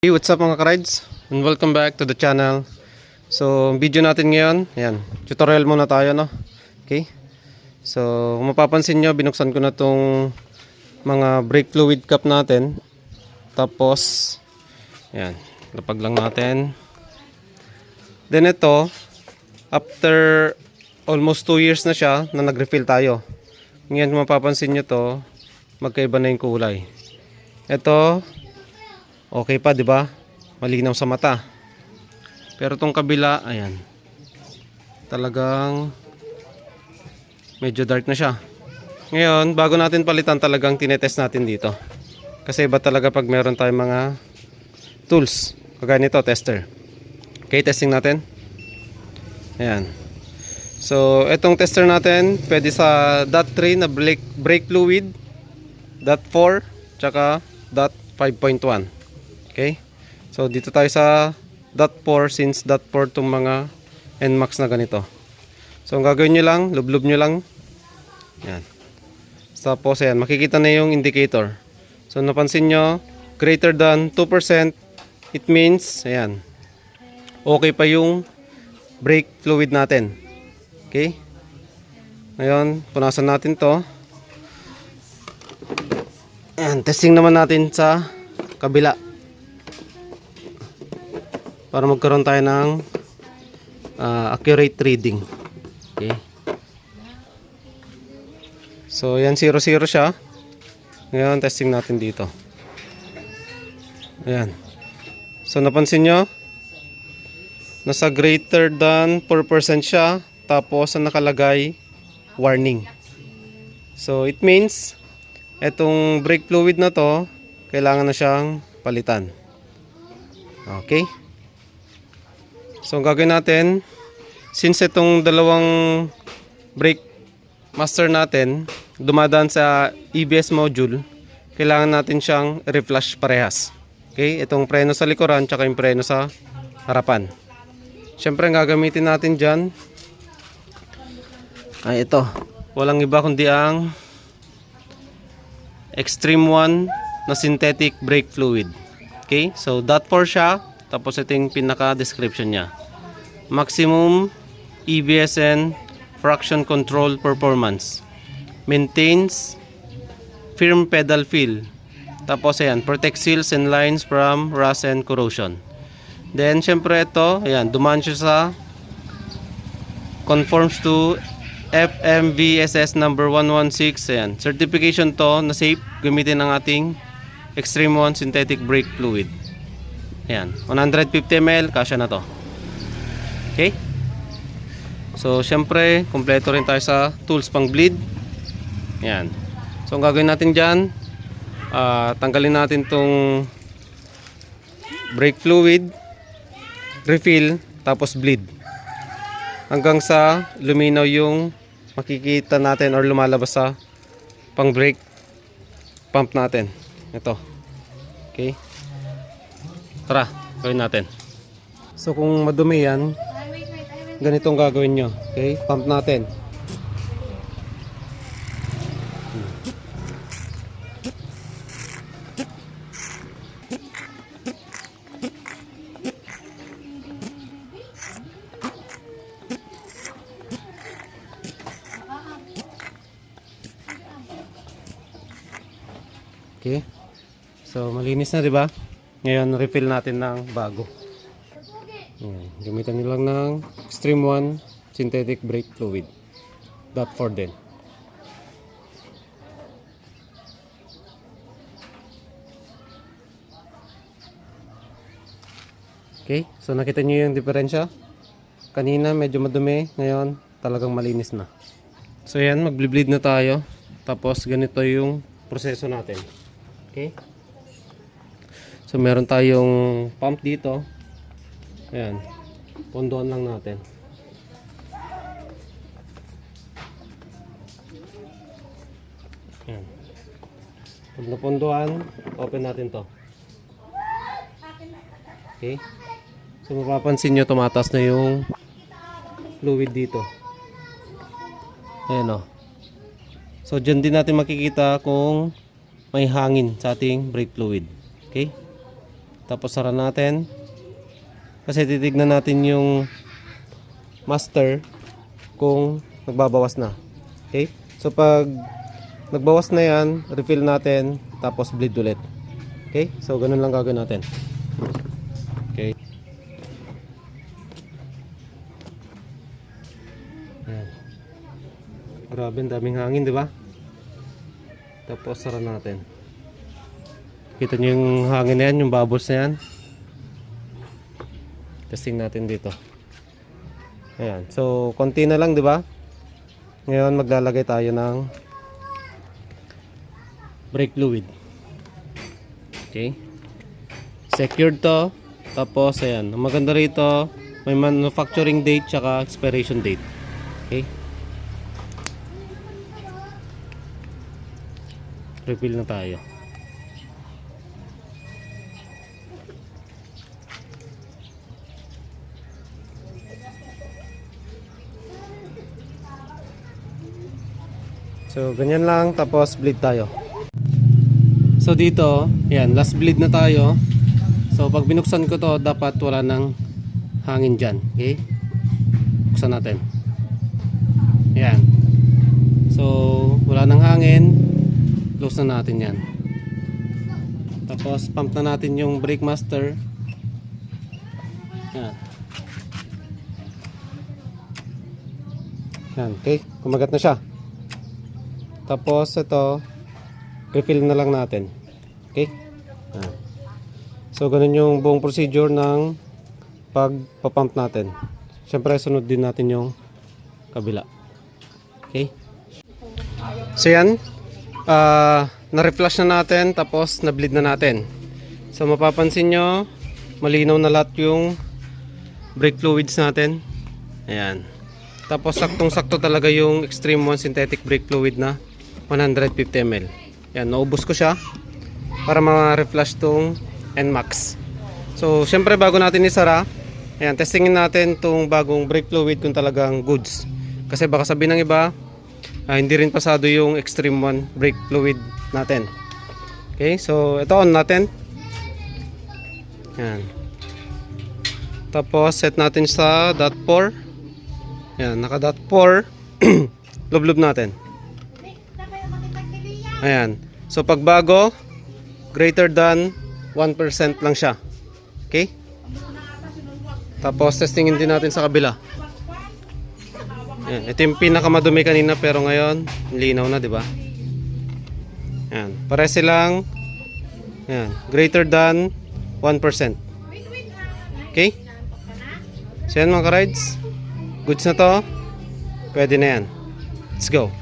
Hey, what's up mga ka-rides? And welcome back to the channel. So, video natin ngayon, ayan, tutorial muna tayo, no? Okay? So, kung mapapansin nyo, binuksan ko na tong mga brake fluid cap natin. Tapos, ayan, lapag lang natin. Then ito, after almost 2 years na siya na nag-refill tayo. Ngayon, kung mapapansin nyo to, magkaiba na yung kulay. Ito, okay pa, 'di ba? Malinaw sa mata. Pero tong kabila, ayan. Talagang medyo dark na siya. Ngayon, bago natin palitan, talagang tinetest natin dito. Kasi iba talaga pag meron tayong mga tools. Kagaya nito, tester. Okay, testing natin. Ayan. So, itong tester natin, pwede sa .3 na brake fluid, .4, tsaka .5.1. Okay, so dito tayo sa .4 since .4 itong mga NMAX na ganito. So ang gagawin nyo lang, lublob nyo lang. Yan. Tapos ayan, makikita na yung indicator. So napansin nyo, greater than 2%, it means, ayan, okay pa yung brake fluid natin. Okay, ngayon, punasan natin to. Ayan, testing naman natin sa kabila. Para magkaroon tayo ng accurate reading. Okay. So yan, 0-0 siya. Ngayon testing natin dito. Ayan. So napansin nyo, nasa greater than 4% siya. Tapos ang nakalagay, warning. So it means etong brake fluid na to, kailangan na siyang palitan. Okay. So ang gagawin natin, since itong dalawang brake master natin dumadaan sa EBS module, kailangan natin siyang reflash parehas. Okay, itong preno sa likuran tsaka yung preno sa harapan. Siyempre ang gagamitin natin dyan ay ito, walang iba kundi ang Extreme 1 na synthetic brake fluid. Okay, so .4 siya. Tapos ito yung pinaka-description niya. Maximum EBS and fraction control performance. Maintains firm pedal feel. Tapos ayan, protect seals and lines from rust and corrosion. Then syempre ito, ayan, dumaan siya sa conforms to FMVSS number 116. Ayan, certification to na safe gamitin ng ating Extreme 1 synthetic brake fluid. Ayan, 150 ml, kasya na to. Okay? So, syempre, kompleto rin tayo sa tools pang bleed. Ayan. So, ang gagawin natin dyan, tanggalin natin tong brake fluid, refill, tapos bleed. Hanggang sa luminaw yung makikita natin or lumalabas sa pang brake pump natin. Ito. Okay? Tara, gawin natin. So kung madumi yan, ganitong gagawin nyo. Okay, pump natin. Okay, so malinis na, diba? Ngayon, refill natin ng bago. Ayan, gamitan nyo lang ng Extreme 1 synthetic brake fluid. .4 din. Okay, so nakita nyo yung diferensya. Kanina medyo madumi, ngayon talagang malinis na. So yan, mag-bleed na tayo. Tapos ganito yung proseso natin. Okay. So meron tayong pump dito. Ayan. Pondohan lang natin. Ayan. Pag napondohan, open natin to. Okay. So mapapansin nyo, tumatas na yung fluid dito. Ayan o. So dyan din natin makikita kung may hangin sa ating brake fluid. Okay. Tapos sara natin. Kasi titignan natin yung master kung nagbabawas na. Okay? So pag nagbawas na yan, refill natin, tapos bleed ulit. Okay? So ganun lang gagawin natin. Okay. Ayan. Grabe, ang daming hangin, di ba? Tapos sara natin. Kita nyo yung hangin na yan, yung bubbles na yan. Testing natin dito. Ayan. So, konti na lang, di ba? Ngayon, maglalagay tayo ng brake fluid. Okay. Secured to. Tapos, ayan. Ang maganda rito, may manufacturing date tsaka expiration date. Okay. Refill na tayo. So, ganyan lang. Tapos, bleed tayo. So, dito, yan. Last bleed na tayo. So, pag binuksan ko to, dapat wala nang hangin dyan. Okay? Buksan natin. Yan. So, wala nang hangin. Close na natin yan. Tapos, pump na natin yung brake master. Yan. Yan. Okay? Kumagat na siya. Tapos ito, refill na lang natin. Okay? So ganun yung buong procedure ng pagpapump natin. Siyempre sunod din natin yung kabila. Okay? So yan, na-reflush na natin, tapos na-bleed na natin. So mapapansin nyo, malinaw na lahat yung brake fluids natin. Ayan. Tapos saktong-sakto talaga yung Extreme 1 synthetic brake fluid na 150 ml. Yan, naubos ko siya para ma-reflush tong NMAX. So, syempre bago natin isara, ayan, testingin natin tong bagong brake fluid kung talagang goods. Kasi baka sabihin ng iba, hindi rin pasado yung Extreme 1 brake fluid natin. Okay, so ito on natin. Yan. Tapos set natin sa .4. Yan, naka .4. Lublob natin. Ayan. So pag bago, greater than 1% lang siya. Okay? Tapos testingin din natin sa kabila. Ayan. Ito yung pinakamadumi kanina pero ngayon linaw na, di ba? Ayan. Pare silang ayan, greater than 1%. Okay? So yan mga ka-rides. Goods na to. Pwede na yan. Let's go.